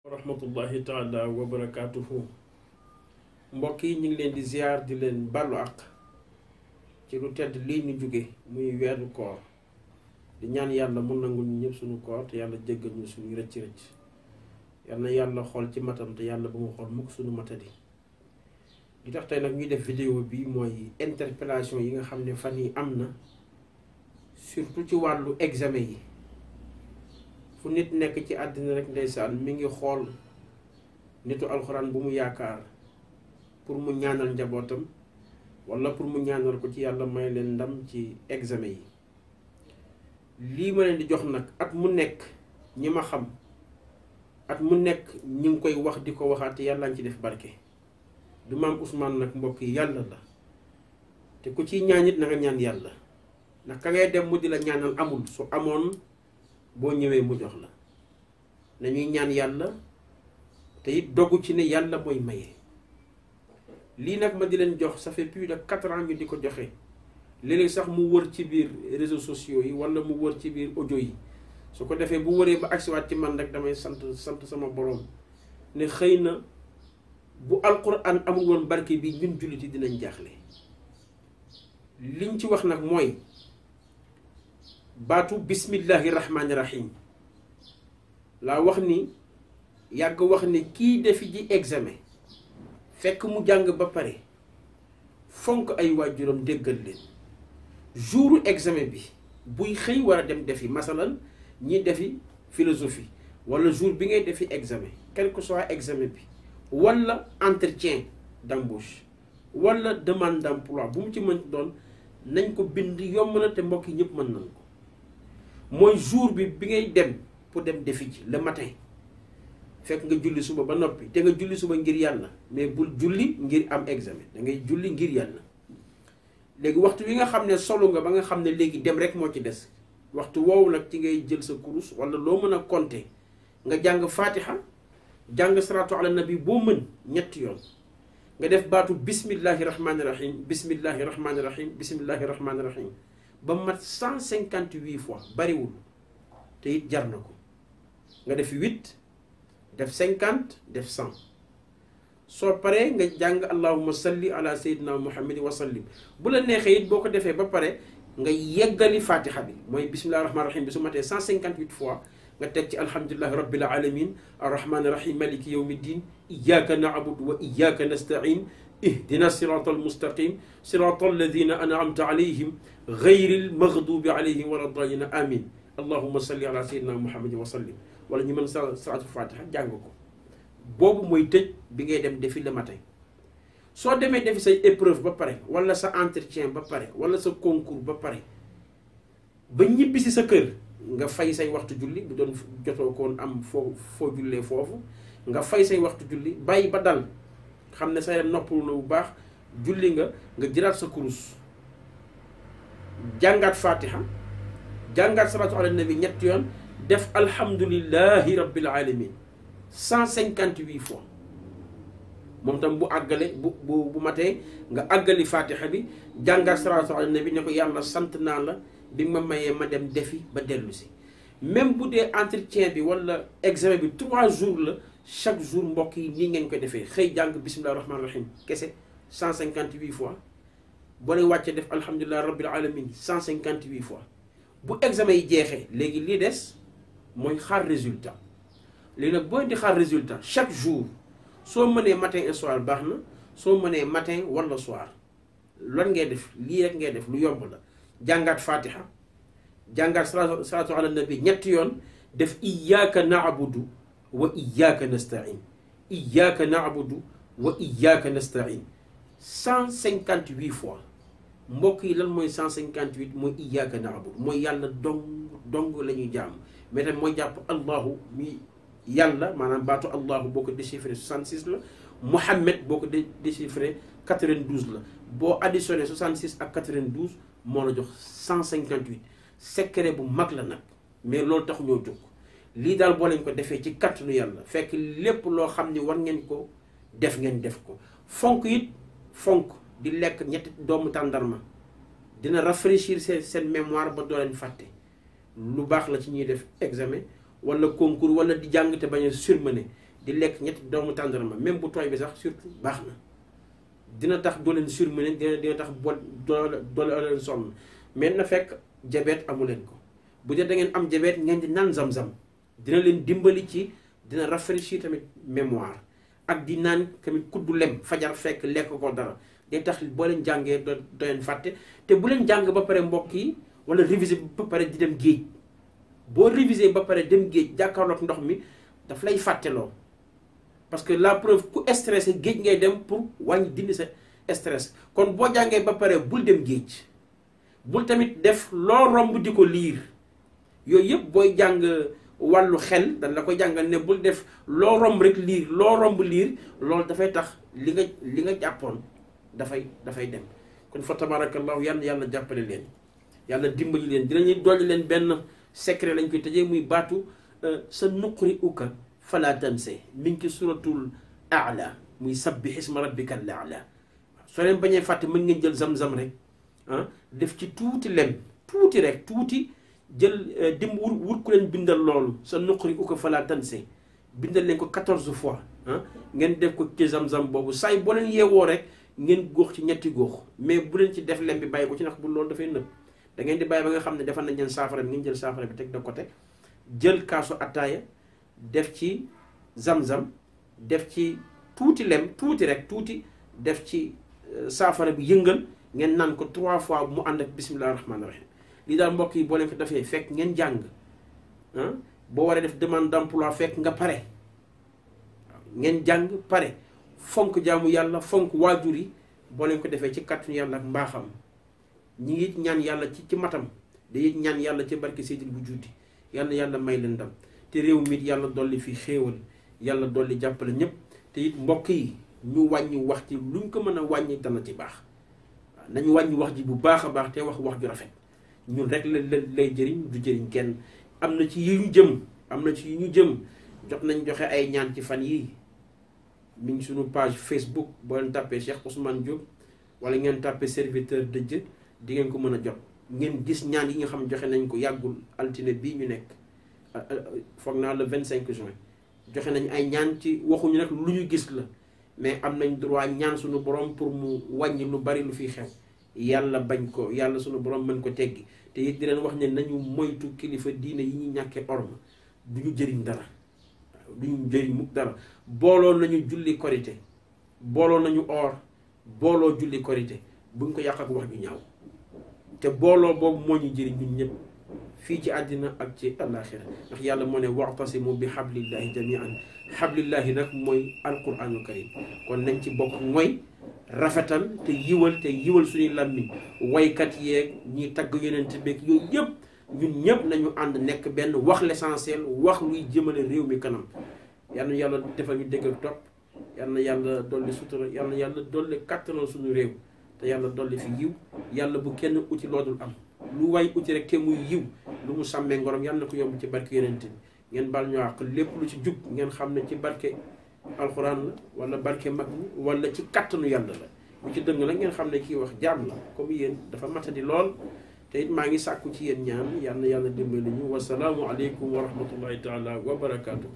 wa rahmatullahi taala wa barakaatuhu. mbokk yi ñu ngi leen di ziar di leen ballu ak ci lu tedd lii ñu jóge muy weeru koor di ñaan yàlla mu nangul ñu ñëpp suñu koor te yàlla jéggal ñu suñu rëcc-rëcc yal na yàlla xool ci matam te yàlla ba mu xool mukk suñu matadi. li tax tey nag ñuy def vidéo bi mooy interpellation yi nga xam ne fan yi am na surtout ci wàllu examen yi. fu nit nekk ci àddina rek ndeysaan mi ngi xool nitu alxuraan bu mu yaakaar pour mu ñaanal njabootam wala pour mu ñaanal ko ci yàlla may leen ndam ci examen yi. lii ma leen di jox nag at mu nekk ñi ma xam at mu nekk ñi ngi koy wax di ko waxaat te yàlla ngi ci def barke. du maam Ousmane nag mbokk yi yàlla la te ku ciy ñaan it na nga ñaan yàlla ndax ka ngay dem mu di la ñaanal amul su amoon boo ñëwee mu jox la nañuy ñaan yàlla te it dogu ci ne yàlla mooy maye. lii nag ma di leen jox ça fait plus de 4 ans ñu di ko joxe léeg-léeg sax mu wër ci biir réseaux sociaux yi wala mu wër ci biir audio yi su ko defee bu wëree ba agsiwaat ci man rek damay sant sama borom ne xëy na bu alquran amul woon barke bi ñun jullit yi dinañ jaaxle. liñ ci wax nag mooy baatu bismillahi rahmaani rahim laa wax ni yàgg wax ni kii defi ji examen fekk mu jàng ba pare fonk ay waajuram déggal leen jouru examen bi buy xëy war a dem defi masalan ñi defi philosophie wala jour bi ngay defi examen quel que soit examen bi wala entretien d'embauche wala demande d'emploi bu mu ci mën doon nañ ko bind yomb na te mbokk yi ñëpp mën nañ ko. mooy jour bi ngay dem pour dem defi ci le matin fekk nga julli suba ba noppi te nga julli suba ngir yàlla mais bul julli ngir am examen da ngay julli ngir yàlla. léegi waxtu wi nga xam ne solo nga ba nga xam ne léegi dem rek moo ci des waxtu woowu nag ci ngay jël sa kurus wala loo mën a compter nga jàng fatiha jàng salaatu ala nabi boo mën ñetti yoon nga def baatu bismillahi rahmaani rahim bismillahi rahmaani rahim bismillahi rahmaani rahim ba mat 158 fois bariwul te it jar na ko nga def 8 def 50 def 100 soo paree nga jàng allahumma salli ala sayyidina muhammadin wa sallim bu la neexee it boo ko defee ba pare nga yeggali fatiha bi mooy bismillahi rahmaani rahim bi su matee 158 fois nga teg ci alhamdulillahi rabbil alamin arrahmani rahim maliki yawmi ddin iyyaka na'budu wa iyyaka nasta'in ihdina sirata almustaqim sirata alladina an'amta alayhim gayril maghdubi alayhim wala daalliin amin allahumma salli ala sayyidina muhammadin wa sallim wala ñu mën salaatu fatiha jàng ko boobu mooy tëj bi ngay dem defi le matin. soo demee defi say épreuve ba pare wala sa entretien ba pare wala sa concours ba pare ba ñibbi si sa kër nga fay say waxtu julli bu doon jotoo koon am foo jullee foofu nga fay say waxtu julli bàyyi ba dal xam ne sa yaram noppalu na bu baax julli nga jëlaat sa kurus jàngaat fatiha jàngaat salaatu ala nabi ñetti yoon def alhamdulillahi rabbil alamin 158 fois moom tam bu àggale bu matee nga àggali fatiha bi jàngaat salaatu ala nabi ne ko yàlla sant naa la bi ma mayee ma dem defi ba dellu si. même bu dee entretien bi wala examen bi 3 jours la chaque jour mbokk yi nii ngeen ko defee xëy jàng bismillahi rahmaani rahim kese 158 fois boo leen wàccee def alhamdulilah rabbil alamin 158 fois bu examen yi jeexee léegi lii des mooy xaar résultat. léegi nag booy di xaar résultat chaque jour soo mënee matin et soir baax na soo mënee matin wala soir lan ngay def lii rek ngay def lu yomb la jàngaat fatiha jàngaat salaatu ala nabi ñetti yoon def iyyaka na'budu wa iyyaka nasta'in iyyaka na'budu wa iyyaka nasta'in 158 fois mbokk yi lan mooy 158 mooy iyyaka na'budu mooy yàlla dong la ñuy jaamu mais tamit mooy jàpp allahu mi yàlla maanaam baatu allahu boo ko déchiffré 66 la Muhammad boo ko déchiffré 92 la boo additionné 66 ak 92 moo la jox 158 secret bu mag la nag mais loolu tax ñoo jóg lii daal boo leen ko defee ci kattanu yàlla fekk lépp loo xam ni war ngeen ko def ngeen def ko fonk it fonk di lekk ñetti doomu tàndarma dina rafraîchir seen mémoire ba doo leen fàtte lu baax la ci ñuy def examen wala concours wala di jàng te bañ a surmené di lekk ñetti doomu tàndarma même bu tooy bi sax surtout baax na dina tax doo leen surmené dina tax doo leen sonn mais na fekk diabète amu leen ko bu dee da ngeen am diabète ngeen di naan zam-zam dina leen dimbali ci dina rafraîchir tamit mémoire ak di naan tamit kuddu lem fajar fekk lekk ko dara day tax boo leen jàngee doo leen fàtte te bu leen jàng ba pare mbokk yi wala réviser ba pare di dem géej boo réviser ba pare dem géej jàkkaarloog ndox mi daf lay fàtteloo parce que la preuve ku stressé géej ngay dem pour wàññi dindi sa stress kon boo jàngee ba pare bul dem géej bul tamit def loo romb di ko liir yooyu yëpp booy jàng wàllu xel dañ la ko jàngal ne bul def loo romb rek liir loo romb liir loolu dafay tax li nga jàppoon dafay dem kon fa tabarakallahu yàlla jàppale leen yàlla dimbali leen dinañuy dolli leen benn secret lañ koy tëjee muy baatu sa nuqri uka fala tanse mi ngi ci suratul aala muy sabbih isma rabbika al aala soo leen bañee fàtte mën ngeen jël zam-zam rek def ci tuuti lem tuuti rek tuuti jël dim wut ku leen bindal loolu sa nuqri uka fala tanse bindal leen ko 14 fois ngeen def ko ci zam-zam boobu saay boo leen yeewoo rek ngeen góox ci ñetti góox mais bu leen ci def lem bi bàyyi ko ci ndax bu loolu dafay nëb da ngeen di bàyyi ba nga xam ne defal nañ leen saafara bi ngeen jël saafara bi teg de côté jël kaasu attaaya def ci zam-zam def ci tuuti lem tuuti rek tuuti def ci saafara bi yëngal ngeen naan ko 3 fois mu ànd ak bismillahi rahmaani rahim lii daal mbokk yi boo leen ko defee fekk ngeen jàng boo waree def demande d'emploi fekk nga pare ngeen jàng pare fonk jaamu yàlla fonk waajur yi boo leen ko defee ci kàttanu yàlla ak mbaaxam ñi ngi ñaan yàlla ci matam day ñaan yàlla ci barke Seydil bu juuti yàlla may leen ndam te réew mi yàlla dolli fi xéewal yàlla dolli jàppale ñëpp te it mbokk yi ñu wàññi wax ci luñ ko mën a wàññi dana ci baax waaw nañu wàññi wax ji bu baax a baax te wax ju rafet ñun rek lay jëriñ du jëriñ kenn am na ci yi ñu jëm jot nañ joxe ay ñaan ci fan yii mi ngi suñu page Facebook boo leen tàppee Cheikh Ousmane Diop wala ngeen tàppee serviteur de Dieu di ngeen ko mën a jot ngeen gis ñaan yi nga xam joxe nañ ko yàggul altine bii ñu nekk foog naa le 25 juin joxe nañ ay ñaan ci waxuñu nag lu ñu gis la mais am nañ droit ñaan suñu borom pour mu wàññi lu bari lu fiy xew yàlla bañ ko yàlla suñu borom mën ko teggi te it di leen wax ne nañu moytu kilifa diine yi ñuy ñàkkee orma du ñu jëriñ dara du ñu jëriñ mukk dara booloo nañu julli korité booloo nañu or booloo julli korité buñ ko yàq ak wax ju ñaaw te booloo boobu moo ñu jëriñ ñun ñëpp fii ci àddina ak ci àllaaxira ndax yàlla moo ne wa'tasimu bi hablillahi jami'an hablillahi nag mooy alquranul karim kon nañ ci bokk mooy rafetal te yiwal suñuy làmmiñ waykat yeeg ñiy tagg yonent beeg yooyu yëpp ñun ñëpp nañu ànd nekk benn wax l'essentiel wax luy jëmale réew mi kanam yal na yàlla defal ñu dégg ak topp yal na yàlla dolli sutura yal na yàlla dolli kàttanal suñu réew te yàlla dolli fi yiw yàlla bu kenn uti loodul am lu way uti rek te muy yiw lu mu sàmmee ngorom yàlla na ko yomb ci barke yonent bi ngeen baal ñu àq lépp lu ci jub ngeen xam ne ci barke alxuraan la wala barke mag ñi wala ci kattanu yàlla la bu ci dëng la ngeen xam ne kii wax jaam la comme yéen dafa matadi lool te it maa ngi sàkku ci yéen ñaan yal na yàlla dimbali ñu wasalaamu aleykum wa rahmatullahi taala wa barakaatu.